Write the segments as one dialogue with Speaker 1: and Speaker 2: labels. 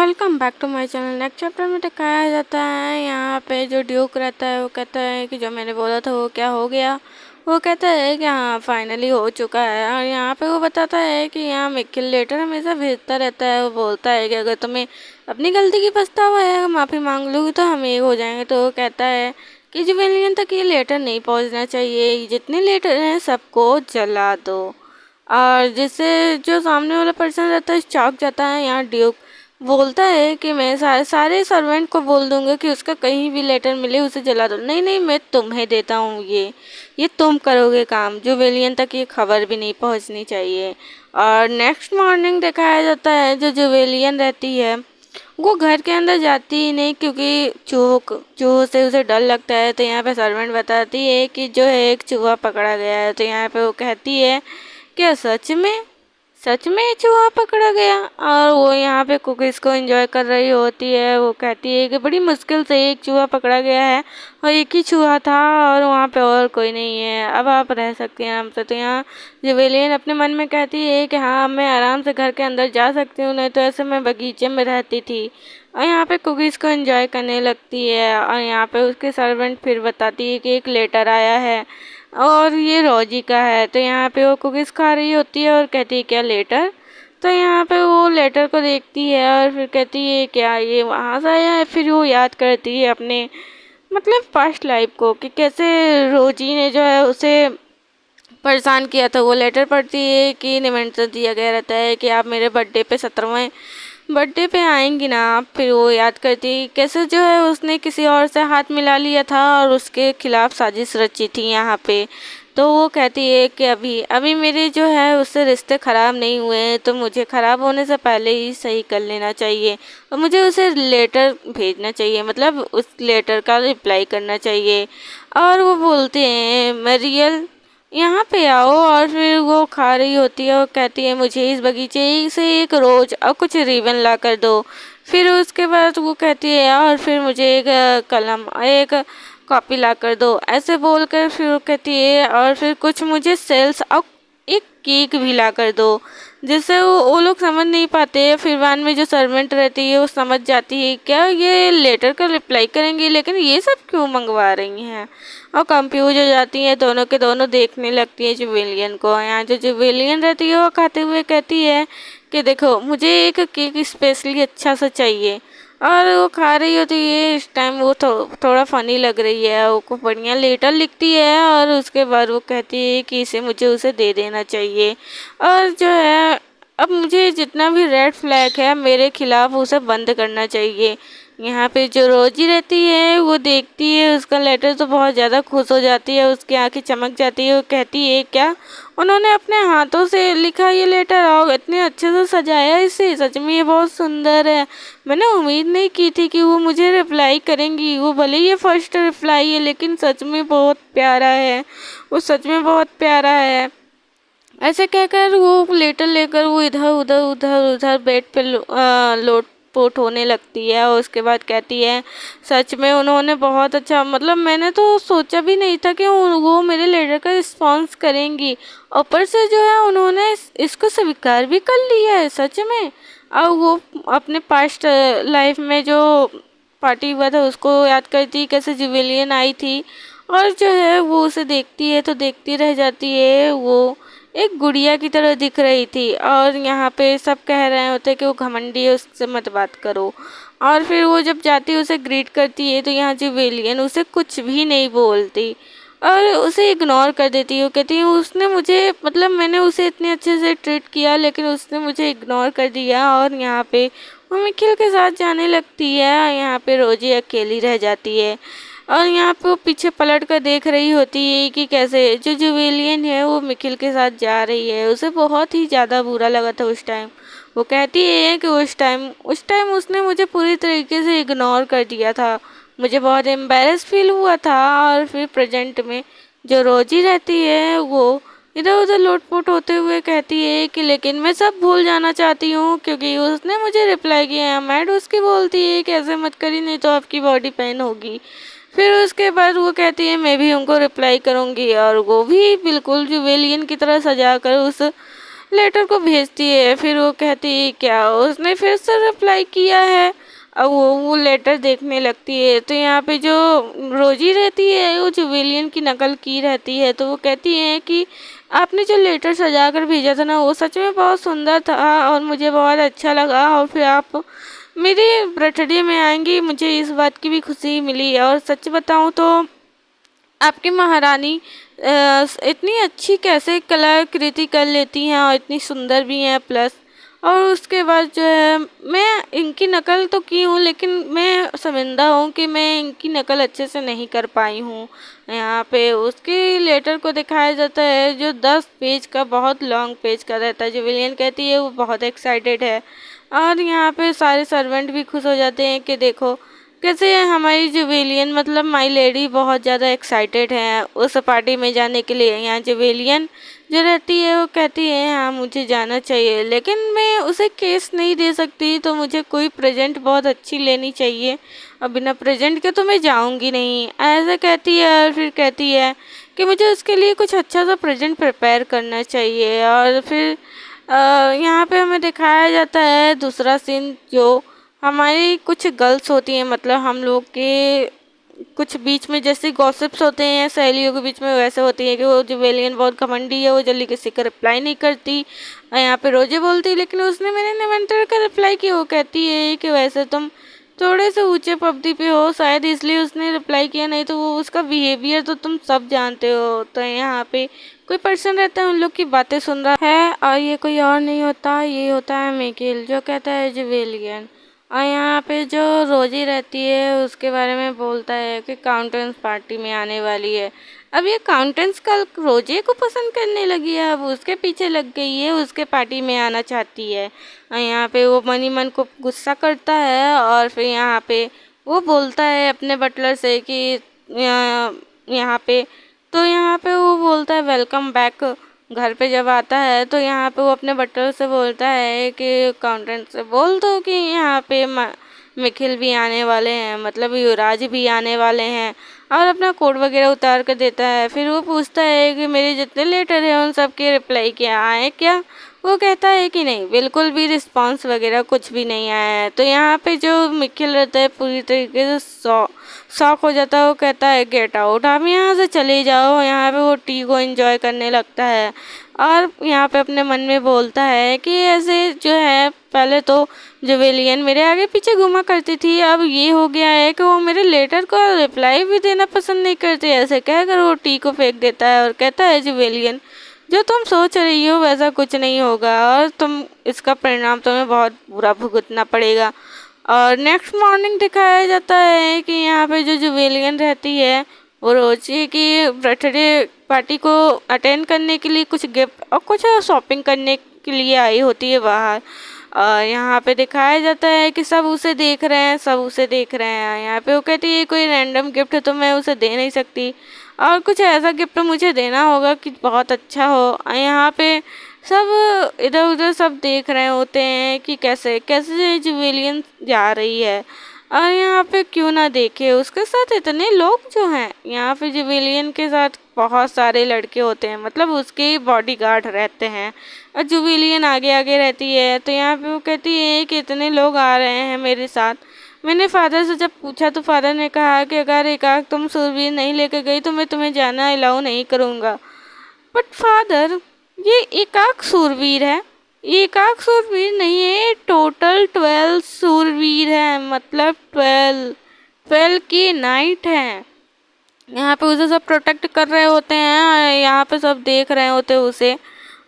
Speaker 1: Welcome back to my channel. Next chapter में दिखाया जाता है यहाँ पे जो ड्यूक रहता है वो कहता है कि जो मैंने बोला था वो क्या हो गया। वो कहता है कि हाँ फाइनली हो चुका है। और यहाँ पे वो बताता है कि यहाँ मिक्किल लेटर हमेशा भेजता रहता है। वो बोलता है कि अगर तुम्हें अपनी गलती की पछतावा है, अगर माफ़ी मांग लोगे तो हम एक हो जाएंगे। तो वो कहता है कि जुवेलियन तक ये लेटर नहीं पहुँचना चाहिए, जितने लेटर हैं सबको जला दो। और जिससे जो सामने वाला पर्सन रहता है चौंक जाता है। यहाँ ड्यूक बोलता है कि मैं सारे सर्वेंट को बोल दूंगा कि उसका कहीं भी लेटर मिले उसे जला दो। नहीं नहीं, मैं तुम्हें देता हूँ ये तुम करोगे काम, जुवेलियन तक ये खबर भी नहीं पहुँचनी चाहिए। और नेक्स्ट मॉर्निंग दिखाया जाता है जो जुवेलियन रहती है वो घर के अंदर जाती ही नहीं, क्योंकि चूहों से उसे डर लगता है। तो यहाँ पे सर्वेंट बताती है कि जो है एक चूहा पकड़ा गया है। तो यहाँ पे वो कहती है क्या सच में चूहा पकड़ा गया। और वो यहाँ पे कुकीज़ को एंजॉय कर रही होती है। वो कहती है कि बड़ी मुश्किल से एक चूहा पकड़ा गया है और एक ही चूहा था और वहाँ पे और कोई नहीं है, अब आप रह सकती हैं आराम से। तो यहाँ जुवेलियन अपने मन में कहती है कि हाँ मैं आराम से घर के अंदर जा सकती हूँ, नहीं तो ऐसे मैं बगीचे में रहती थी। और यहाँ पे कुकीज़ को एंजॉय करने लगती है। और यहाँ पे उसके सर्वेंट फिर बताती है कि एक लेटर आया है और ये रोजी का है। तो यहाँ पे वो कुकीज़ खा रही होती है और कहती है क्या लेटर। तो यहाँ पे वो लेटर को देखती है और फिर कहती है क्या ये वहाँ से आया है। फिर वो याद करती है अपने मतलब पास्ट लाइफ को कि कैसे रोजी ने जो है उसे परेशान किया था। वो लेटर पढ़ती है कि निमंत्रण दिया गया रहता है कि आप मेरे बर्थडे पे 17वें बर्थडे पे आएंगी ना आप। फिर वो याद करती कैसे जो है उसने किसी और से हाथ मिला लिया था और उसके खिलाफ साजिश रची थी यहाँ पे। तो वो कहती है कि अभी अभी मेरे जो है उससे रिश्ते ख़राब नहीं हुए हैं, तो मुझे ख़राब होने से पहले ही सही कर लेना चाहिए और मुझे उसे लेटर भेजना चाहिए, मतलब उस लेटर का रिप्लाई करना चाहिए। और वो बोलते हैं मरियल यहाँ पे आओ। और फिर वो खा रही होती है और कहती है मुझे इस बगीचे से एक रोज और कुछ रिबन ला कर दो। फिर उसके बाद वो कहती है और फिर मुझे एक कलम और एक कॉपी ला कर दो। ऐसे बोलकर फिर वो कहती है और फिर कुछ मुझे सेल्स और एक केक भी ला कर दो। जिससे वो लोग समझ नहीं पाते। फिर बाद में जो सर्वेंट रहती है वो समझ जाती है क्या ये लेटर का रिप्लाई करेंगी, लेकिन ये सब क्यों मंगवा रही हैं। और कंफ्यूज हो जाती हैं, दोनों के दोनों देखने लगती है जुवेलियन को। यहाँ जो जुवेलियन रहती है वो खाते हुए कहती है कि देखो मुझे एक केक स्पेशली अच्छा सा चाहिए। और वो खा रही होती है। इस टाइम वो थोड़ा फनी लग रही है। वो बढ़िया लेटर लिखती है और उसके बाद वो कहती है कि इसे मुझे उसे दे देना चाहिए। और जो है अब मुझे जितना भी रेड फ्लैग है मेरे खिलाफ उसे बंद करना चाहिए। यहाँ पे जो रोजी रहती है वो देखती है उसका लेटर तो बहुत ज़्यादा खुश हो जाती है, उसकी आंखें चमक जाती है। वो कहती है क्या उन्होंने अपने हाथों से लिखा ये लेटर और इतने अच्छे से सजाया इसे, सच में ये बहुत सुंदर है। मैंने उम्मीद नहीं की थी कि वो मुझे रिप्लाई करेंगी। वो भले ये फर्स्ट रिप्लाई है लेकिन सच में बहुत प्यारा है, वो सच में बहुत प्यारा है। ऐसे कहकर वो लेटर लेकर वो इधर उधर उधर उधर बेड पे लोट पोट होने लगती है। और उसके बाद कहती है सच में उन्होंने बहुत अच्छा, मतलब मैंने तो सोचा भी नहीं था कि वो मेरे लेटर का रिस्पॉन्स करेंगी। ऊपर से जो है उन्होंने इसको स्वीकार भी कर लिया है सच में। और वो अपने पास्ट लाइफ में जो पार्टी हुआ था उसको याद करती कैसे जुवेलियन आई थी। और जो है वो उसे देखती है तो देखती रह जाती है। वो एक गुड़िया की तरह दिख रही थी। और यहाँ पे सब कह रहे होते कि वो घमंडी है, उससे मत बात करो। और फिर वो जब जाती है उसे ग्रीट करती है तो यहाँ जुवेलियन उसे कुछ भी नहीं बोलती और उसे इग्नोर कर देती है। वो कहती है उसने मुझे, मतलब मैंने उसे इतने अच्छे से ट्रीट किया लेकिन उसने मुझे इग्नोर कर दिया। और यहाँ पे वो मिखिल के साथ जाने लगती है। यहाँ पे रोजी अकेली रह जाती है और यहाँ पे वो पीछे पलट कर देख रही होती है कि कैसे जो जुवेलियन है वो मिखिल के साथ जा रही है। उसे बहुत ही ज़्यादा बुरा लगा था उस टाइम। वो कहती है कि उस टाइम उसने मुझे पूरी तरीके से इग्नोर कर दिया था, मुझे बहुत एम्बैरेस फील हुआ था। और फिर प्रेजेंट में जो रोजी रहती है वो इधर उधर लोटपोट होते हुए कहती है कि लेकिन मैं सब भूल जाना चाहती हूँ क्योंकि उसने मुझे रिप्लाई किया है। मैड उसकी बोलती है कि ऐसे मत करी नहीं तो आपकी बॉडी पेन होगी। फिर उसके बाद वो कहती है मैं भी उनको रिप्लाई करूँगी। और वो भी बिल्कुल जुवेलियन की तरह सजा कर उस लेटर को भेजती है। फिर वो कहती है क्या उसने फिर से रिप्लाई किया है। अब वो लेटर देखने लगती है तो यहाँ पे जो रोजी रहती है वो जुवेलियन की नकल की रहती है। तो वो कहती है कि आपने जो लेटर सजा कर भेजा था ना वो सच में बहुत सुंदर था और मुझे बहुत अच्छा लगा, और फिर आप मेरे बर्थडे में आएंगी, मुझे इस बात की भी खुशी मिली। और सच बताऊं तो आपकी महारानी इतनी अच्छी कैसे कलाकृति कर लेती हैं और इतनी सुंदर भी हैं प्लस। और उसके बाद जो है मैं इनकी नकल तो की हूँ लेकिन मैं शर्मिंदा हूँ कि मैं इनकी नकल अच्छे से नहीं कर पाई हूँ। यहाँ पे उसके लेटर को दिखाया जाता है जो 10 पेज का बहुत लॉन्ग पेज का रहता है। जो विलियन कहती है वो बहुत एक्साइटेड है और यहाँ पे सारे सर्वेंट भी खुश हो जाते हैं कि देखो कैसे हमारी जुवेलियन मतलब माई लेडी बहुत ज़्यादा एक्साइटेड है उस पार्टी में जाने के लिए। यहाँ जुवेलियन जो रहती है वो कहती है हाँ मुझे जाना चाहिए, लेकिन मैं उसे केस नहीं दे सकती तो मुझे कोई प्रेजेंट बहुत अच्छी लेनी चाहिए और बिना प्रेजेंट के तो मैं जाऊँगी नहीं, ऐसा कहती है। और फिर कहती है कि मुझे उसके लिए कुछ अच्छा सा प्रेजेंट प्रिपेयर करना चाहिए। और फिर यहाँ पे हमें दिखाया जाता है दूसरा सीन जो हमारी कुछ गर्ल्स होती हैं, मतलब हम लोग के कुछ बीच में जैसे गॉसिप्स होते हैं सहेलियों के बीच में वैसे होती है कि वो जुवेलियन बहुत घमंडी है, वो जल्दी किसी का रिप्लाई नहीं करती। यहाँ पे रोजे बोलती है लेकिन उसने मेरे निमंत्रण का रिप्लाई किया। वो कहती है कि वैसे तुम थोड़े से ऊंचे पदवी पे हो शायद इसलिए उसने रिप्लाई किया, नहीं तो वो उसका बिहेवियर तो तुम सब जानते हो। तो यहाँ पे कोई पर्सन रहता है उन लोग की बातें सुन रहा है और ये कोई और नहीं होता, ये होता है मिकेल जो कहता है जुवेलियन। और यहाँ पे जो रोजी रहती है उसके बारे में बोलता है कि काउंटेंस पार्टी में आने वाली है। अब ये काउंटेंस कल रोजे को पसंद करने लगी है, अब उसके पीछे लग गई है, उसके पार्टी में आना चाहती है। और यहाँ पे वो मनी मन को गुस्सा करता है और फिर यहाँ पे वो बोलता है अपने बटलर से कि यहाँ पे तो यहाँ पे वो बोलता है वेलकम बैक। घर पे जब आता है तो यहाँ पे वो अपने बटलर से बोलता है कि अकाउंटेंट से बोल दो कि यहाँ पे मिखिल भी आने वाले हैं, मतलब युवराज भी आने वाले हैं, और अपना कोड वगैरह उतार कर देता है। फिर वो पूछता है कि मेरे जितने लेटर हैं उन सब के रिप्लाई क्या आए क्या। वो कहता है कि नहीं, बिल्कुल भी रिस्पांस वगैरह कुछ भी नहीं आया है। तो यहाँ पे जो मिखिल रहता है पूरी तरीके से शॉक हो जाता है। वो कहता है गेट आउट, आप यहाँ से चले जाओ। यहाँ पे वो टी को एंजॉय करने लगता है और यहाँ पे अपने मन में बोलता है कि ऐसे जो है पहले तो जुवेलियन मेरे आगे पीछे घुमा करती थी, अब ये हो गया है कि वो मेरे लेटर को रिप्लाई भी देना पसंद नहीं करती। ऐसे कहकर वो टी को फेंक देता है और कहता है जुवेलियन जो तुम सोच रही हो वैसा कुछ नहीं होगा और तुम इसका परिणाम तुम्हें बहुत बुरा भुगतना पड़ेगा। और नेक्स्ट मॉर्निंग दिखाया जाता है कि यहाँ पे जो जुवेलियन रहती है वो रोजी की बर्थडे पार्टी को अटेंड करने के लिए कुछ गिफ्ट और कुछ शॉपिंग करने के लिए आई होती है बाहर। और यहाँ पे दिखाया जाता है कि सब उसे देख रहे हैं, सब उसे देख रहे हैं। यहाँ पे वो कहती है कोई रैंडम गिफ्ट है तो मैं उसे दे नहीं सकती और कुछ ऐसा गिफ्ट मुझे देना होगा कि बहुत अच्छा हो। और यहाँ पे सब इधर उधर सब देख रहे होते हैं कि कैसे कैसे जुवेलियन जा रही है और यहाँ पे क्यों ना देखे उसके साथ इतने लोग जो हैं। यहाँ पे जुवेलियन के साथ बहुत सारे लड़के होते हैं, मतलब उसके बॉडीगार्ड रहते हैं और जुवेलियन आगे आगे रहती है। तो यहाँ पे वो कहती है कि इतने लोग आ रहे हैं मेरे साथ। मैंने फादर से जब पूछा तो फादर ने कहा कि अगर एकाक तुम सूरवीर नहीं लेकर गई तो मैं तुम्हें जाना अलाउ नहीं करूँगा। बट फादर ये एकाक सूरवीर है, ये एकाक सूरवीर नहीं है, टोटल 12 सूरवीर है, मतलब 12 की नाइट है। यहाँ पे उसे सब प्रोटेक्ट कर रहे होते हैं, यहाँ पे सब देख रहे होते हैं उसे।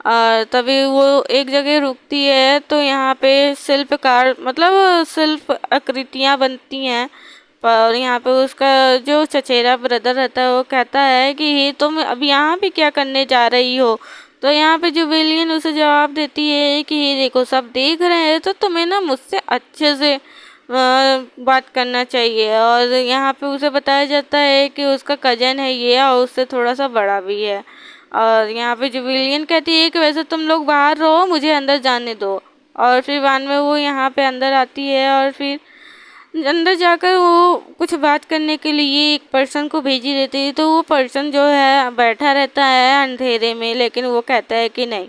Speaker 1: और तभी वो एक जगह रुकती है तो यहाँ पे शिल्पकार मतलब शिल्प आकृतियाँ बनती हैं। पर यहाँ पे उसका जो चचेरा ब्रदर रहता है वो कहता है कि तुम अब यहाँ पे क्या करने जा रही हो। तो यहाँ पे जुवेलियन उसे जवाब देती है कि देखो सब देख रहे हैं तो तुम्हें ना मुझसे अच्छे से बात करना चाहिए। और यहाँ पे उसे बताया जाता है कि उसका कजन है ये और उससे थोड़ा सा बड़ा भी है। और यहाँ पे जुवेलियन कहती है कि वैसे तुम लोग बाहर रहो, मुझे अंदर जाने दो। और फिर बाद में वो यहाँ पे अंदर आती है और फिर अंदर जाकर वो कुछ बात करने के लिए एक पर्सन को भेजी देती है। तो वो पर्सन जो है बैठा रहता है अंधेरे में, लेकिन वो कहता है कि नहीं,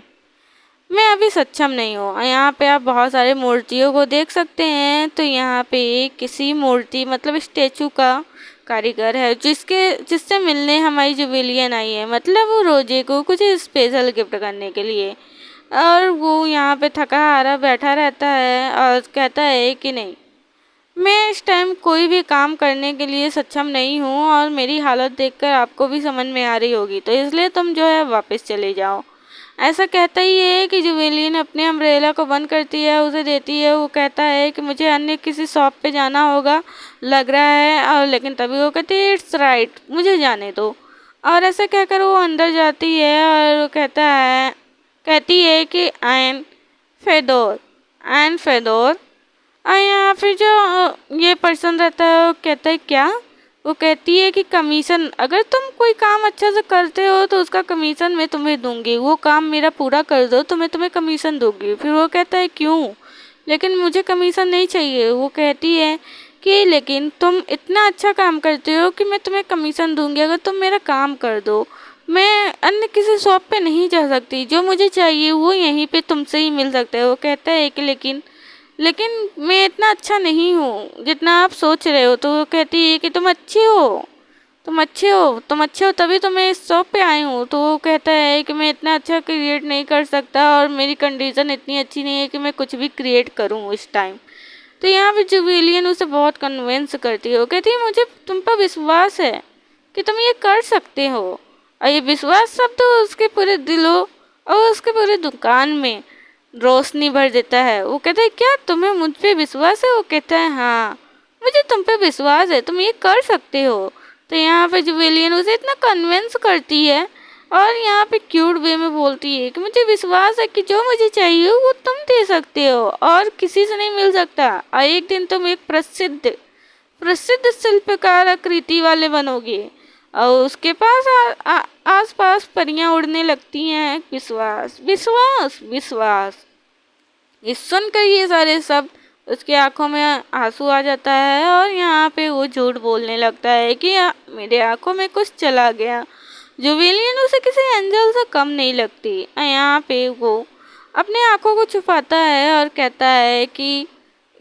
Speaker 1: मैं अभी सक्षम नहीं हूँ। यहाँ पे आप बहुत सारे मूर्तियों को देख सकते हैं। तो यहाँ पे किसी मूर्ति मतलब स्टेचू का कारीगर है जिससे मिलने हमारी जुवेलियन आई है, मतलब वो रोजे को कुछ स्पेशल गिफ्ट करने के लिए। और वो यहाँ पे थका हारा बैठा रहता है और कहता है कि नहीं, मैं इस टाइम कोई भी काम करने के लिए सक्षम नहीं हूँ और मेरी हालत देखकर आपको भी समझ में आ रही होगी, तो इसलिए तुम जो है वापस चले जाओ। ऐसा कहता ही है कि जुवेलियन अपने अम्ब्रेला को बंद करती है, उसे देती है। वो कहता है कि मुझे अन्य किसी शॉप पे जाना होगा लग रहा है, और लेकिन तभी वो कहती है इट्स राइट, मुझे जाने दो। और ऐसा कहकर वो अंदर जाती है और वो कहती है कि एन फेदोर। और यहाँ पे जो ये पर्सन रहता है वो कहता है क्या? वो कहती है कि कमीशन, अगर तुम कोई काम अच्छा से करते हो तो उसका कमीशन मैं तुम्हें दूंगी, वो काम मेरा पूरा कर दो तो मैं तुम्हें कमीशन दूंगी। फिर वो कहता है क्यों? लेकिन मुझे कमीशन नहीं चाहिए। वो कहती है कि लेकिन तुम इतना अच्छा काम करते हो कि मैं तुम्हें कमीशन दूंगी अगर तुम मेरा काम कर दो। मैं अन्य किसी शॉप पे नहीं जा सकती, जो मुझे चाहिए वो यहीं पे तुमसे ही मिल सकता है। वो कहता है कि लेकिन मैं इतना अच्छा नहीं हूँ जितना आप सोच रहे हो। तो वो कहती है कि तुम अच्छे हो तभी तो मैं इस शॉप पे आई हूँ। तो वो कहता है कि मैं इतना अच्छा क्रिएट नहीं कर सकता और मेरी कंडीशन इतनी अच्छी नहीं है कि मैं कुछ भी क्रिएट करूँ इस टाइम। तो यहाँ पे जुवेलियन उसे बहुत कन्विंस करती है। वो कहती है मुझे तुम पर विश्वास है कि तुम ये कर सकते हो। और ये विश्वास शब्द उसके पूरे दिलों और उसके पूरे दुकान में रोशनी भर देता है। वो कहता है क्या तुम्हें मुझ पे विश्वास है? वो कहता है हाँ, मुझे तुम पे विश्वास है, तुम ये कर सकते हो। तो यहाँ पे जुवेलियन उसे इतना कन्विंस करती है और यहाँ पे क्यूट वे में बोलती है कि मुझे विश्वास है कि जो मुझे चाहिए वो तुम दे सकते हो और किसी से नहीं मिल सकता। और एक दिन तुम एक प्रसिद्ध प्रसिद्ध शिल्पकार आकृति वाले बनोगे और उसके पास आसपास परियां उड़ने लगती हैं। विश्वास विश्वास विश्वास। ये सुनकर ये सारे शब्द उसकी आंखों में आंसू आ जाता है और यहाँ पे वो झूठ बोलने लगता है कि मेरे आंखों में कुछ चला गया। जुवेलियन उसे किसी एंजल से कम नहीं लगती। यहाँ पे वो अपने आंखों को छुपाता है और कहता है कि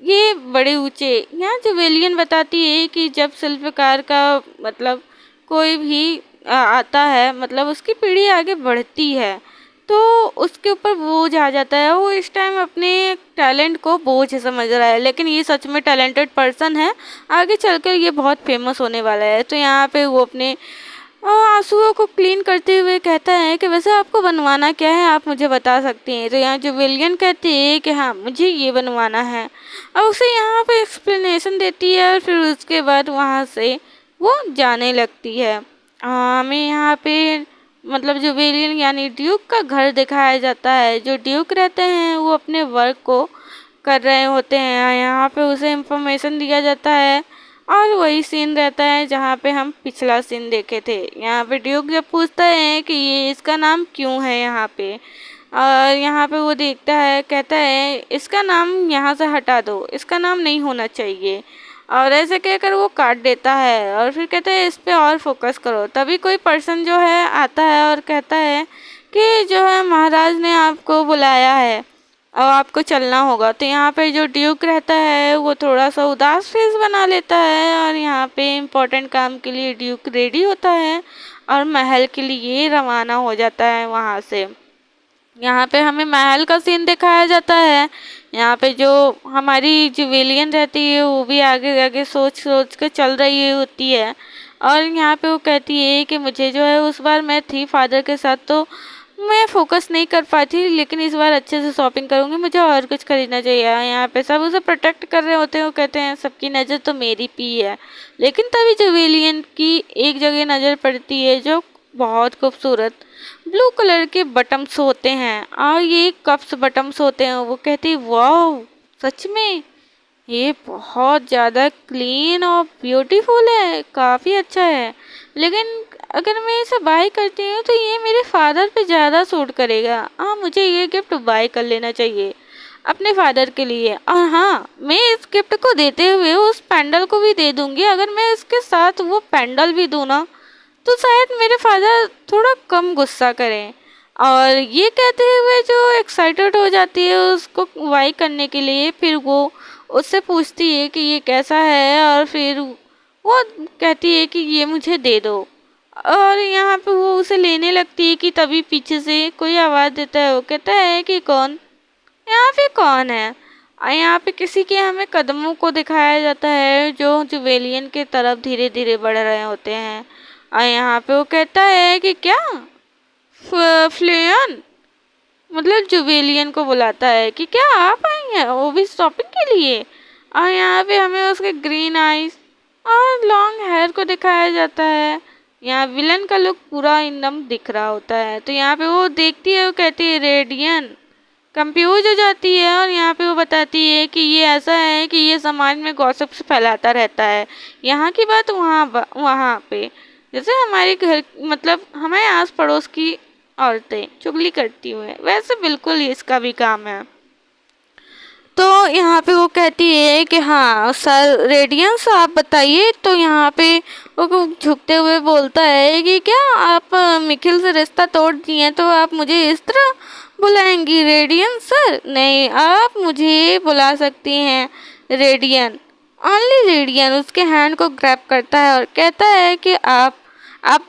Speaker 1: ये बड़े ऊंचे। यहाँ जुवेलियन बताती है कि जब शिल्पकार का मतलब कोई भी आता है, मतलब उसकी पीढ़ी आगे बढ़ती है तो उसके ऊपर बोझ आ जाता है। वो इस टाइम अपने टैलेंट को बोझ समझ रहा है, लेकिन ये सच में टैलेंटेड पर्सन है, आगे चलकर ये बहुत फेमस होने वाला है। तो यहाँ पे वो अपने आंसुओं को क्लीन करते हुए कहता है कि वैसे आपको बनवाना क्या है, आप मुझे बता सकती हैं। तो यहाँ जो विलियन कहती है कि हाँ मुझे ये बनवाना है और उसे यहाँ पे एक्सप्लेनेशन देती है और फिर उसके बाद वहाँ से वो जाने लगती है। हमें यहाँ पे मतलब जो विलियन यानी ड्यूक का घर दिखाया जाता है। जो ड्यूक रहते हैं वो अपने वर्क को कर रहे होते हैं। यहाँ पे उसे इंफॉर्मेशन दिया जाता है और वही सीन रहता है जहाँ पे हम पिछला सीन देखे थे। यहाँ पे ड्यूक जब पूछता है कि ये इसका नाम क्यों है यहाँ पे, और यहाँ पे वो देखता है, कहता है इसका नाम यहाँ से हटा दो, इसका नाम नहीं होना चाहिए। और ऐसे कहकर वो काट देता है और फिर कहता है इस पे और फोकस करो। तभी कोई पर्सन जो है आता है और कहता है कि जो है महाराज ने आपको बुलाया है और आपको चलना होगा। तो यहाँ पे जो ड्यूक रहता है वो थोड़ा सा उदास फेस बना लेता है और यहाँ पे इम्पोर्टेंट काम के लिए ड्यूक रेडी होता है और महल के लिए रवाना हो जाता है वहाँ से। यहाँ पे हमें महल का सीन दिखाया जाता है। यहाँ पे जो हमारी जुवेलियन रहती है वो भी आगे आगे सोच सोच के चल रही होती है और यहाँ पे वो कहती है कि मुझे जो है उस बार मैं थी फादर के साथ तो मैं फोकस नहीं कर पाती, लेकिन इस बार अच्छे से शॉपिंग करूँगी, मुझे और कुछ खरीदना चाहिए। यहाँ पे सब उसे प्रोटेक्ट कर रहे होते हैं। वो कहते हैं सबकी नज़र तो मेरी पे है, लेकिन तभी जुवेलियन की एक जगह नज़र पड़ती है जो बहुत खूबसूरत ब्लू कलर के बटम्स होते हैं और ये कप्स बटम्स होते हैं। वो कहती वाह सच में ये बहुत ज़्यादा क्लीन और ब्यूटीफुल है, काफ़ी अच्छा है, लेकिन अगर मैं इसे बाय करती हूँ तो ये मेरे फादर पे ज़्यादा सूट करेगा। हाँ मुझे ये गिफ्ट बाय कर लेना चाहिए अपने फादर के लिए। और हाँ मैं इस गिफ्ट को देते हुए उस पैंडल को भी दे दूँगी। अगर मैं इसके साथ वो पैंडल भी दूँ ना तो शायद मेरे फादर थोड़ा कम गुस्सा करें और ये कहते हुए जो एक्साइटेड हो जाती है उसको वाई करने के लिए, फिर वो उससे पूछती है कि ये कैसा है, और फिर वो कहती है कि ये मुझे दे दो। और यहाँ पे वो उसे लेने लगती है कि तभी पीछे से कोई आवाज़ देता है। वो कहता है कि कौन, यहाँ पे कौन है। और यहाँ पे किसी के हमें कदमों को दिखाया जाता है जो जुवेलियन के तरफ धीरे धीरे बढ़ रहे होते हैं। और यहाँ पे वो कहता है कि क्या फ्लेयन, मतलब जुवेलियन को बुलाता है कि क्या आप आई हैं, वो भी शॉपिंग के लिए। और यहाँ पे हमें उसके ग्रीन आईज और लॉन्ग हेयर को दिखाया जाता है। यहाँ विलन का लुक पूरा एकदम दिख रहा होता है। तो यहाँ पे वो देखती है, वो कहती है रेडियन, कंफ्यूज हो जाती है। और यहाँ पे वो बताती है कि ये ऐसा है कि ये समाज में गॉसिप्स फैलाता रहता है, यहाँ की बात वहाँ पे, जैसे हमारे घर मतलब हमारे आस पड़ोस की औरतें चुगली करती हुई, वैसे बिल्कुल ही इसका भी काम है। तो यहाँ पे वो कहती है कि हाँ सर रेडियंस आप बताइए। तो यहाँ पे वो झुकते हुए बोलता है कि क्या आप निखिल से रिश्ता तोड़ दिए तो आप मुझे इस तरह बुलाएंगी रेडियन सर? नहीं, आप मुझे बुला सकती हैं रेडियन, ओनली रेडियन। उसके हैंड को ग्रैब करता है और कहता है कि आप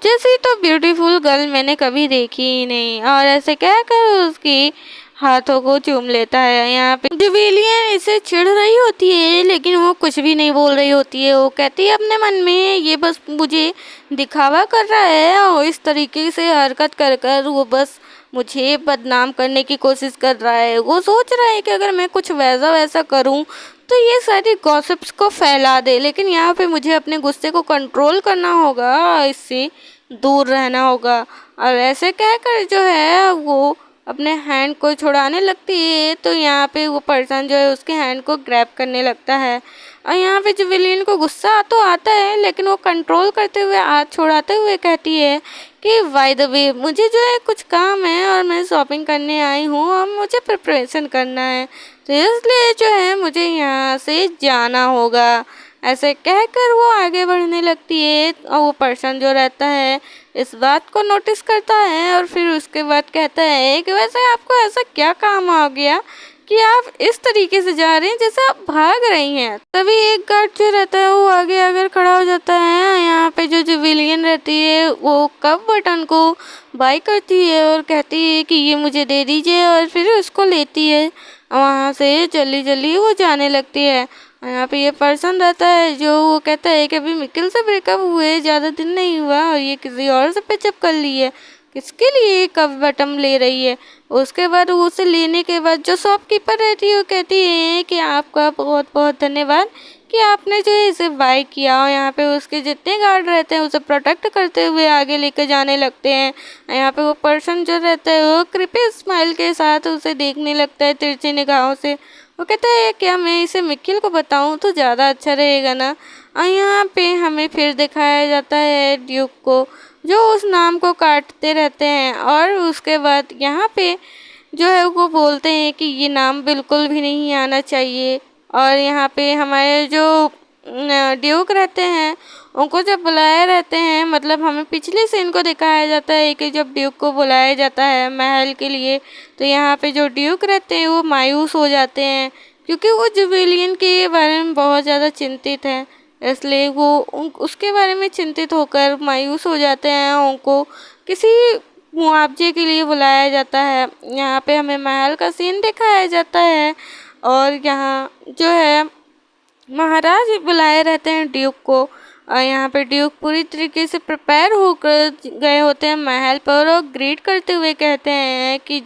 Speaker 1: जैसी तो ब्यूटीफुल गर्ल मैंने कभी देखी ही नहीं। और ऐसे कहकर उसकी हाथों को चूम लेता है। यहाँ पे जुवेलियन इसे चिढ़ रही होती है लेकिन वो कुछ भी नहीं बोल रही होती है। वो कहती है अपने मन में ये बस मुझे दिखावा कर रहा है, और इस तरीके से हरकत कर कर वो बस मुझे बदनाम करने की कोशिश कर रहा है। वो सोच रहा है कि अगर मैं कुछ वैसा वैसा करूं तो ये सारी गॉसिप्स को फैला दे, लेकिन यहाँ पे मुझे अपने गुस्से को कंट्रोल करना होगा, इससे दूर रहना होगा। और ऐसे कहकर जो है वो अपने हैंड को छुड़ाने लगती है। तो यहाँ पे वो पर्सन जो है उसके हैंड को ग्रैब करने लगता है। और यहाँ पे जुवेलियन को गुस्सा तो आता है लेकिन वो कंट्रोल करते हुए हाथ छुड़ाते हुए कहती है कि बाय द वे मुझे जो है कुछ काम है और मैं शॉपिंग करने आई हूँ और मुझे प्रिपरेशन करना है, तो इसलिए जो है मुझे यहाँ से जाना होगा। ऐसे कहकर वो आगे बढ़ने लगती है और वो पर्सन जो रहता है इस बात को नोटिस करता है और फिर उसके बाद कहता है कि वैसे आपको ऐसा क्या काम आ गया कि आप इस तरीके से जा रही हैं जैसे आप भाग रही हैं। तभी एक गार्ड जो रहता है वो आगे आकर खड़ा हो जाता है। यहाँ पे जो जुवेलियन रहती है वो कब बटन को बाय करती है और कहती है कि ये मुझे दे दीजिए, और फिर उसको लेती है। वहाँ से जल्दी जल्दी वो जाने लगती है। यहाँ पे ये पर्सन रहता है जो वो कहता है कि अभी निखिल से ब्रेकअप हुए ज़्यादा दिन नहीं हुआ और ये किसी और से पिचअप कर ली है, किसके लिए कब बटम ले रही है। उसके बाद उसे लेने के बाद जो शॉपकीपर रहती है वो कहती है कि आपका बहुत बहुत धन्यवाद कि आपने जो है इसे बाय किया। और यहाँ पे उसके जितने गार्ड रहते हैं उसे प्रोटेक्ट करते हुए आगे लेकर जाने लगते हैं। यहाँ पे वो पर्सन जो रहता है वो क्रिपी स्माइल के साथ उसे देखने लगता है तिरछी निगाहों से। वो कहता है क्या मैं इसे निखिल को बताऊं तो ज़्यादा अच्छा रहेगा ना। और यहाँ पे हमें फिर दिखाया जाता है ड्यूक को जो उस नाम को काटते रहते हैं, और उसके बाद यहाँ पे जो है वो बोलते हैं कि ये नाम बिल्कुल भी नहीं आना चाहिए। और यहाँ पे हमारे जो ड्यूक रहते हैं उनको जब बुलाए रहते हैं, मतलब हमें पिछले सीन को दिखाया जाता है कि जब ड्यूक को बुलाया जाता है महल के लिए, तो यहाँ पे जो ड्यूक रहते हैं वो मायूस हो जाते हैं क्योंकि वो जुवेलियन के बारे में बहुत ज़्यादा चिंतित हैं। इसलिए वो उसके बारे में चिंतित होकर मायूस हो जाते हैं। उनको किसी मुआवजे के लिए बुलाया जाता है। यहाँ पे हमें महल का सीन दिखाया जाता है और यहाँ जो है महाराज बुलाए रहते हैं ड्यूक को। और यहाँ पे ड्यूक पूरी तरीके से प्रिपेयर होकर गए होते हैं महल पर और ग्रीट करते हुए कहते हैं कि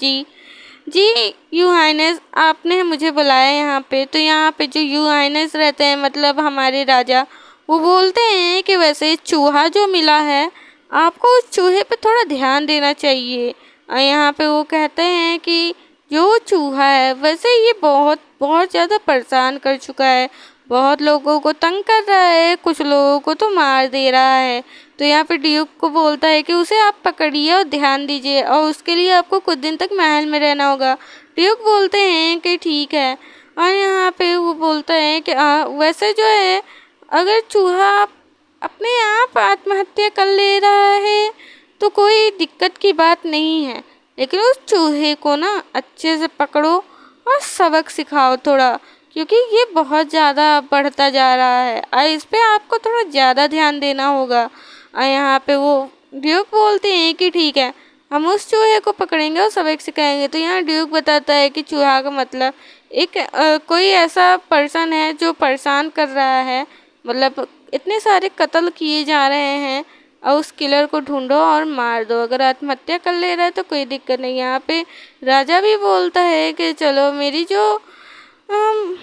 Speaker 1: जी यू हाइनेस आपने मुझे बुलाया यहाँ पे। तो यहाँ पे जो यू हाइनेस रहते हैं मतलब हमारे राजा, वो बोलते हैं कि वैसे चूहा जो मिला है आपको उस चूहे पे थोड़ा ध्यान देना चाहिए। और यहाँ पे वो कहते हैं कि जो चूहा है वैसे ये बहुत बहुत ज़्यादा परेशान कर चुका है, बहुत लोगों को तंग कर रहा है, कुछ लोगों को तो मार दे रहा है। तो यहाँ पे ड्यूक को बोलता है कि उसे आप पकड़िए और ध्यान दीजिए और उसके लिए आपको कुछ दिन तक महल में रहना होगा। ड्यूक बोलते हैं कि ठीक है। और यहाँ पे वो बोलता है कि वैसे जो है अगर चूहा अपने आप आत्महत्या कर ले रहा है तो कोई दिक्कत की बात नहीं है, लेकिन उस चूहे को ना अच्छे से पकड़ो और सबक सिखाओ थोड़ा, क्योंकि ये बहुत ज़्यादा बढ़ता जा रहा है और इस पे आपको थोड़ा ज़्यादा ध्यान देना होगा। और यहाँ पे वो ड्यूक बोलते हैं कि ठीक है, हम उस चूहे को पकड़ेंगे और सबक सिखाएंगे। तो यहाँ ड्यूक बताता है कि चूहा का मतलब एक कोई ऐसा पर्सन है जो परेशान कर रहा है, मतलब इतने सारे कत्ल किए जा रहे हैं और उस किलर को ढूंढो और मार दो। अगर आत्महत्या कर ले रहा है तो कोई दिक्कत नहीं। यहाँ पे राजा भी बोलता है कि चलो अम,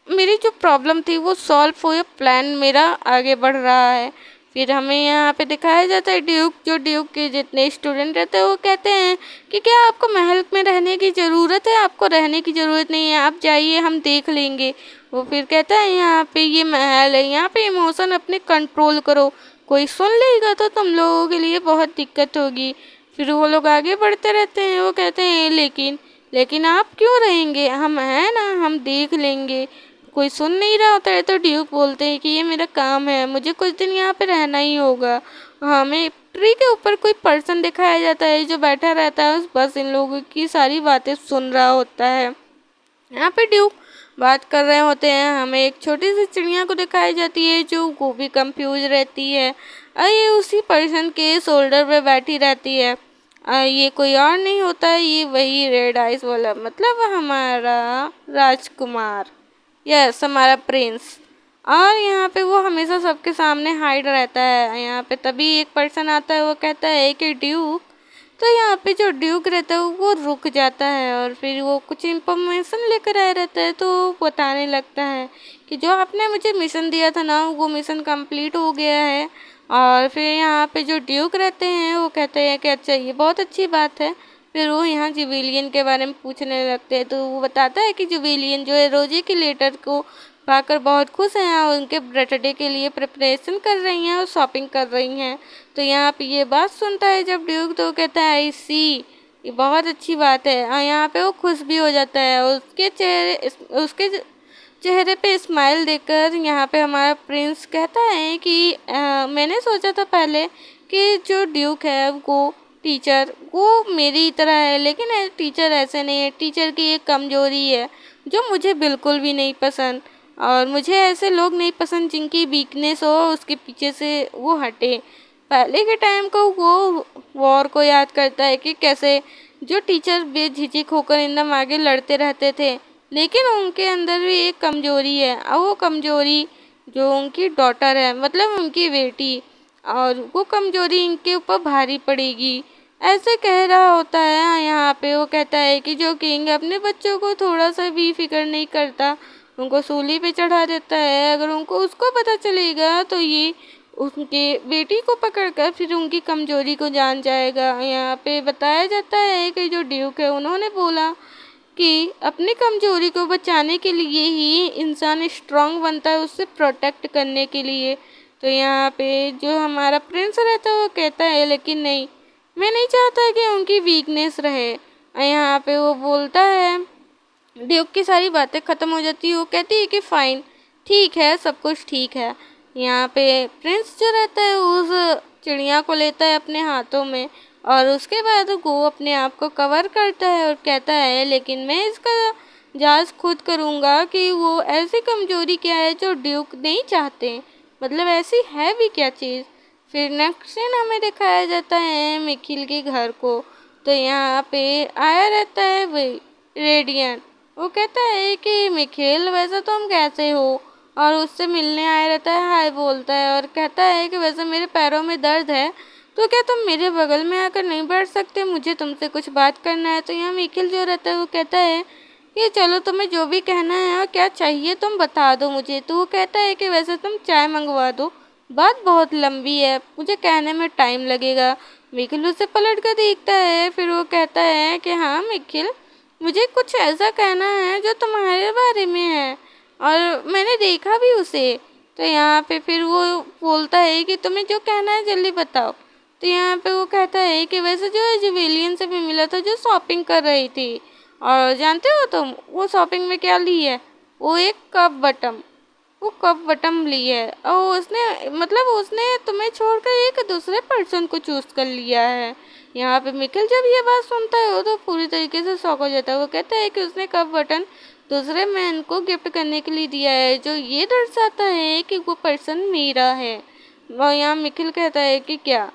Speaker 1: मेरी जो प्रॉब्लम थी वो सॉल्व हुई, प्लान मेरा आगे बढ़ रहा है। फिर हमें यहाँ पे दिखाया जाता है ड्यूक के जितने स्टूडेंट रहते हैं वो कहते हैं कि क्या आपको महल में रहने की ज़रूरत है? आपको रहने की ज़रूरत नहीं है, आप जाइए, हम देख लेंगे। वो फिर कहता है यहाँ पे ये महल है, यहाँ पे इमोशन अपने कंट्रोल करो, कोई सुन लेगा तो तुम लोगों के लिए बहुत दिक्कत होगी। फिर वो लोग आगे बढ़ते रहते हैं। वो कहते हैं लेकिन आप क्यों रहेंगे, हम हैं ना, हम देख लेंगे। कोई सुन नहीं रहा होता है तो ड्यूक बोलते हैं कि ये मेरा काम है, मुझे कुछ दिन यहाँ पे रहना ही होगा। हमें ट्री के ऊपर कोई पर्सन दिखाया जाता है जो बैठा रहता है, बस इन लोगों की सारी बातें सुन रहा होता है। यहाँ पे ड्यूक बात कर रहे होते हैं। हमें एक छोटी सी चिड़िया को दिखाई जाती है जो वो भी कंफ्यूज रहती है और ये उसी पर्सन के शोल्डर पे बैठी रहती है। ये कोई और नहीं होता है, ये वही रेड आइज वाला, मतलब हमारा राजकुमार, यस, हमारा प्रिंस। और यहाँ पे वो हमेशा सबके सामने हाइड रहता है। यहाँ पे तभी एक पर्सन आता है, वो कहता है कि ड्यूक। तो यहाँ पे जो ड्यूक रहता है वो रुक जाता है और फिर वो कुछ इंफॉर्मेशन लेकर आया रहता है। तो बताने लगता है कि जो आपने मुझे मिशन दिया था ना, वो मिशन कंप्लीट हो गया है। और फिर यहाँ पे जो ड्यूक रहते हैं वो कहते हैं कि अच्छा, ये बहुत अच्छी बात है। फिर वो यहाँ जुबिलियन के बारे में पूछने लगते हैं। तो वो बताता है कि जुबिलियन जो है रोजे के लेटर को पाकर बहुत खुश हैं और उनके बर्थडे के लिए प्रिपरेशन कर रही हैं और शॉपिंग कर रही हैं। तो यहाँ पे ये बात सुनता है जब ड्यूक, तो कहता है आई सी, ये बहुत अच्छी बात है। और यहाँ पे वो खुश भी हो जाता है। उसके चेहरे पे स्माइल देखकर यहाँ पे हमारा प्रिंस कहता है कि मैंने सोचा था पहले कि जो ड्यूक है वो मेरी तरह है, लेकिन टीचर ऐसे नहीं है। टीचर की एक कमजोरी है जो मुझे बिल्कुल भी नहीं पसंद, और मुझे ऐसे लोग नहीं पसंद जिनकी वीकनेस हो उसके पीछे से वो हटे। पहले के टाइम को वो वॉर को याद करता है कि कैसे जो टीचर बेझिझक होकर एकदम आगे लड़ते रहते थे, लेकिन उनके अंदर भी एक कमजोरी है और वो कमजोरी जो उनकी डॉटर है, मतलब उनकी बेटी, और वो कमजोरी इनके ऊपर भारी पड़ेगी, ऐसे कह रहा होता है। यहाँ पे वो कहता है कि जो किंग अपने बच्चों को थोड़ा सा भी फिक्र नहीं करता, उनको सूली पे चढ़ा देता है। अगर उसको पता चलेगा तो ये उनके बेटी को पकड़कर फिर उनकी कमजोरी को जान जाएगा। यहाँ पे बताया जाता है कि जो ड्यूक है उन्होंने बोला कि अपनी कमजोरी को बचाने के लिए ही इंसान स्ट्रांग बनता है, उससे प्रोटेक्ट करने के लिए। तो यहाँ पे जो हमारा प्रिंस रहता है वो कहता है लेकिन नहीं, मैं नहीं चाहता कि उनकी वीकनेस रहे। यहाँ पे वो बोलता है, ड्यूक की सारी बातें ख़त्म हो जाती है। वो कहती है कि फ़ाइन, ठीक है, सब कुछ ठीक है। यहाँ पे प्रिंस जो रहता है उस चिड़िया को लेता है अपने हाथों में और उसके बाद वो अपने आप को कवर करता है और कहता है लेकिन मैं इसका जांच खुद करूँगा कि वो ऐसी कमजोरी क्या है जो ड्यूक नहीं चाहते, मतलब ऐसी है भी क्या चीज़। फिर नेक्स्ट सीन हमें दिखाया जाता है मिखिल के घर को। तो यहाँ पे आया रहता है वही रेडियन। वो कहता है कि मिखिल, वैसे तुम कैसे हो, और उससे मिलने आया रहता है, हाय बोलता है और कहता है कि वैसे मेरे पैरों में दर्द है, तो क्या तुम मेरे बगल में आकर नहीं बैठ सकते, मुझे तुमसे कुछ बात करना है। तो यहाँ मिखिल जो रहता है वो कहता है कि चलो, तुम्हें जो भी कहना है और क्या चाहिए तुम बता दो मुझे। तो वो कहता है कि वैसे तुम चाय मंगवा दो, बात बहुत लंबी है, मुझे कहने में टाइम लगेगा। मिखिल उसे पलट कर देखता है, फिर वो कहता है कि हाँ मिखिल, मुझे कुछ ऐसा कहना है जो तुम्हारे बारे में है और मैंने देखा भी उसे। तो यहाँ पे फिर वो बोलता है कि तुम्हें जो कहना है जल्दी बताओ। तो यहाँ पे वो कहता है कि वैसे जो है जुवेलियन से भी मिला था जो शॉपिंग कर रही थी, और जानते हो तुम वो शॉपिंग में क्या ली है, वो एक कप बटम ली है और उसने तुम्हें छोड़कर एक दूसरे पर्सन को चूज कर लिया है। यहाँ पे मिखिल जब ये बात सुनता है वो तो पूरी तरीके से शॉक हो जाता है। वो कहता है कि उसने कप बटन दूसरे मैन को गिफ्ट करने के लिए दिया है, जो ये दर्शाता है कि वो पर्सन मेरा है। और यहाँ मिखिल कहता है कि क्या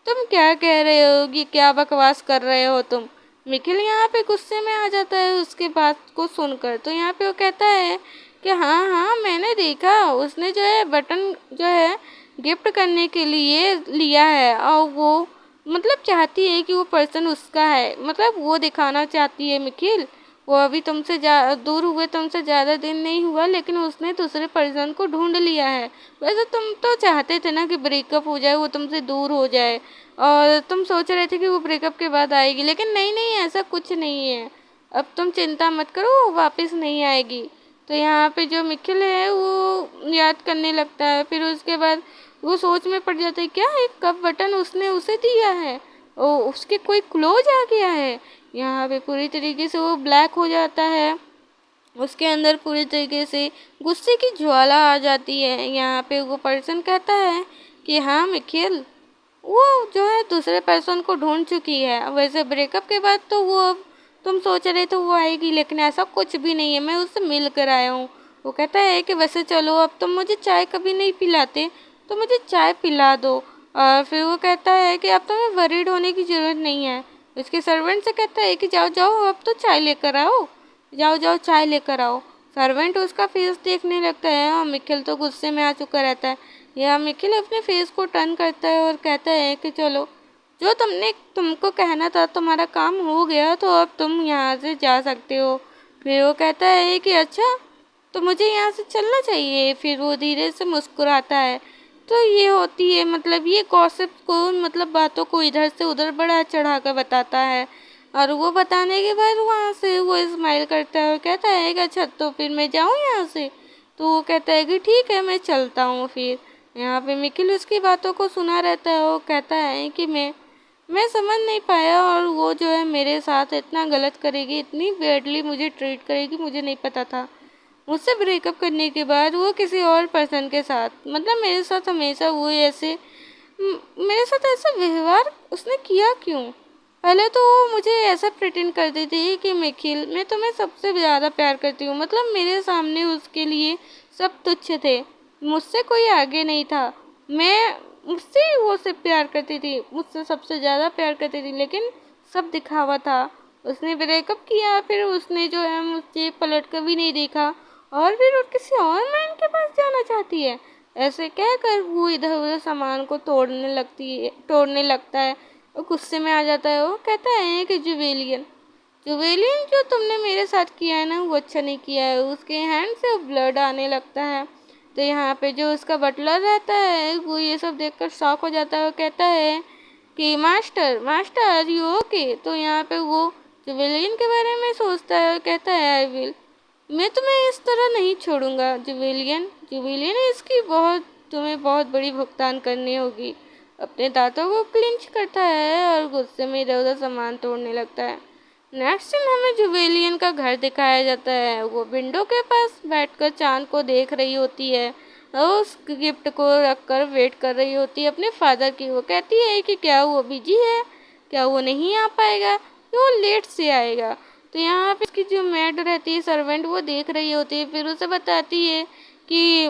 Speaker 1: तुम क्या कह रहे हो, कि क्या बकवास कर रहे हो तुम। मिखिल यहाँ पे गुस्से में आ जाता है उसके बात को सुनकर। तो यहाँ पे वो कहता है कि हाँ हाँ मैंने देखा, उसने जो है बटन जो है गिफ्ट करने के लिए लिया है, और वो मतलब चाहती है कि वो पर्सन उसका है, मतलब वो दिखाना चाहती है मिखिल। वो अभी तुमसे दूर हुए तुमसे ज़्यादा दिन नहीं हुआ, लेकिन उसने दूसरे पर्सन को ढूंढ लिया है। वैसे तुम तो चाहते थे ना कि ब्रेकअप हो जाए, वो तुमसे दूर हो जाए, और तुम सोच रहे थे कि वो ब्रेकअप के बाद आएगी, लेकिन नहीं नहीं ऐसा कुछ नहीं है। अब तुम चिंता मत करो, वो वापस नहीं आएगी। तो यहाँ पे जो मिखिल है वो याद करने लगता है, फिर उसके बाद वो सोच में पड़ जाता है, क्या एक कप बटन उसने उसे दिया है, ओ उसके कोई क्लोज आ गया है। यहाँ पे पूरी तरीके से वो ब्लैक हो जाता है, उसके अंदर पूरी तरीके से गुस्से की ज्वाला आ जाती है। यहाँ पे वो पर्सन कहता है कि हाँ मिखिल, वो जो है दूसरे पर्सन को ढूंढ चुकी है। वैसे ब्रेकअप के बाद तो वो अब तुम सोच रहे थे वो आएगी, लेकिन ऐसा कुछ भी नहीं है, मैं उससे मिल कर आया हूँ। वो कहता है कि वैसे चलो, अब तुम मुझे चाय कभी नहीं पिलाते तो मुझे चाय पिला दो। और फिर वो कहता है कि अब तुम्हें वरीड होने की ज़रूरत नहीं है। उसके सर्वेंट से कहता है कि जाओ जाओ अब तो चाय लेकर आओ, जाओ जाओ चाय लेकर आओ। सर्वेंट उसका फेस देखने लगता है और मिखिल तो गुस्से में आ चुका रहता है। यह मिखिल अपने फेस को टर्न करता है और कहता है कि चलो, जो तुमको कहना था तुम्हारा काम हो गया, तो अब तुम यहाँ से जा सकते हो। फिर वो कहता है कि अच्छा, तो मुझे यहाँ से चलना चाहिए। फिर वो धीरे से मुस्कुराता है। तो ये होती है, मतलब ये गॉसिप को, मतलब बातों को इधर से उधर बढ़ा चढ़ा कर बताता है। और वो बताने के बाद वहाँ से वो स्माइल करता है और कहता है कि अच्छा, तो फिर मैं जाऊँ यहाँ से। तो वो कहता है कि ठीक है मैं चलता हूँ। फिर यहाँ पे मिखिल उसकी बातों को सुना रहता है। वो कहता है कि मैं समझ नहीं पाया, और वो जो है मेरे साथ इतना गलत करेगी, इतनी बैडली मुझे ट्रीट करेगी, मुझे नहीं पता था। मुझसे ब्रेकअप करने के बाद वो किसी और पर्सन के साथ, मतलब मेरे साथ हमेशा वो ऐसे मेरे साथ ऐसा व्यवहार उसने किया क्यों। पहले तो वो मुझे ऐसा प्रिटेंड करती थी कि मिखिल, मैं तुम्हें सबसे ज़्यादा प्यार करती हूँ, मतलब मेरे सामने उसके लिए सब तुच्छ थे, मुझसे कोई आगे नहीं था। मैं मुझसे ही वो से प्यार करती थी, मुझसे सबसे ज़्यादा प्यार करती थी, लेकिन सब दिखावा था। उसने ब्रेकअप किया, फिर उसने जो है मुझे पलट कर भी नहीं देखा, और फिर वो किसी और मैन के पास जाना चाहती है। ऐसे कहकर वो इधर उधर सामान को तोड़ने लगता है और गुस्से में आ जाता है। वो कहता है कि जुवेलियन जुवेलियन जो तुमने मेरे साथ किया है ना, वो अच्छा नहीं किया है। उसके हैंड से ब्लड आने लगता है। तो यहाँ पे जो उसका बटलर रहता है वो ये सब देखकर शॉक हो जाता है। वो कहता है कि मास्टर मास्टर यू ओके। तो यहाँ पे वो जुवेलियन के बारे में सोचता है और कहता है आई विल, मैं तुम्हें इस तरह नहीं छोड़ूंगा जुवेलियन। जुवेलियन इसकी तुम्हें बहुत बड़ी भुगतान करनी होगी। अपने दांतों को क्लिंच करता है और गुस्से में इधर उधर सामान तोड़ने लगता है। नेक्स्ट सीन हमें जुवेलियन का घर दिखाया जाता है। वो विंडो के पास बैठकर चांद को देख रही होती है और उस गिफ्ट को रखकर वेट कर रही होती है अपने फादर की। वो कहती है कि क्या वो बिजी है, क्या वो नहीं आ पाएगा, वो लेट से आएगा। तो यहाँ पे इसकी जो मेड रहती है, सर्वेंट, वो देख रही होती है। फिर उसे बताती है कि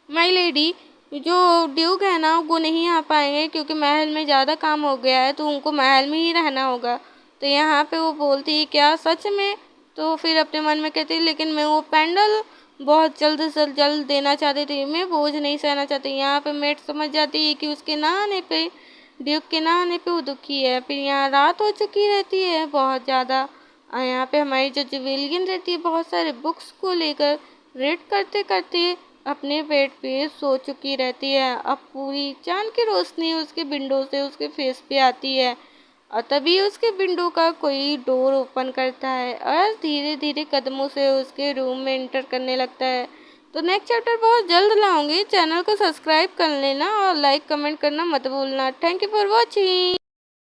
Speaker 1: माई लेडी, जो ड्यूक है ना वो नहीं आ पाएंगे क्योंकि महल में ज़्यादा काम हो गया है, तो उनको महल में ही रहना होगा। तो यहाँ पे वो बोलती है क्या सच में। तो फिर अपने मन में कहती है लेकिन मैं वो पेंडल बहुत जल्द से जल्द देना चाहती थी, मैं बोझ नहीं सहना चाहती। यहाँ पे मेड समझ जाती है कि उसके ना आने पे, ड्यूक के ना आने पे वो दुखी है। फिर यहाँ रात हो चुकी रहती है बहुत ज़्यादा। और यहाँ पे हमारी जो जुवेलियन रहती है बहुत सारे बुक्स को लेकर रीड करते करते अपने बेड पे सो चुकी रहती है। अब पूरी चांद की रोशनी उसके विंडो से उसके फेस पे आती है, और तभी उसके विंडो का कोई डोर ओपन करता है और धीरे धीरे कदमों से उसके रूम में एंटर करने लगता है। तो नेक्स्ट चैप्टर बहुत जल्द लाऊंगी। चैनल को सब्सक्राइब कर लेना और लाइक कमेंट करना मत भूलना। Thank you for watching.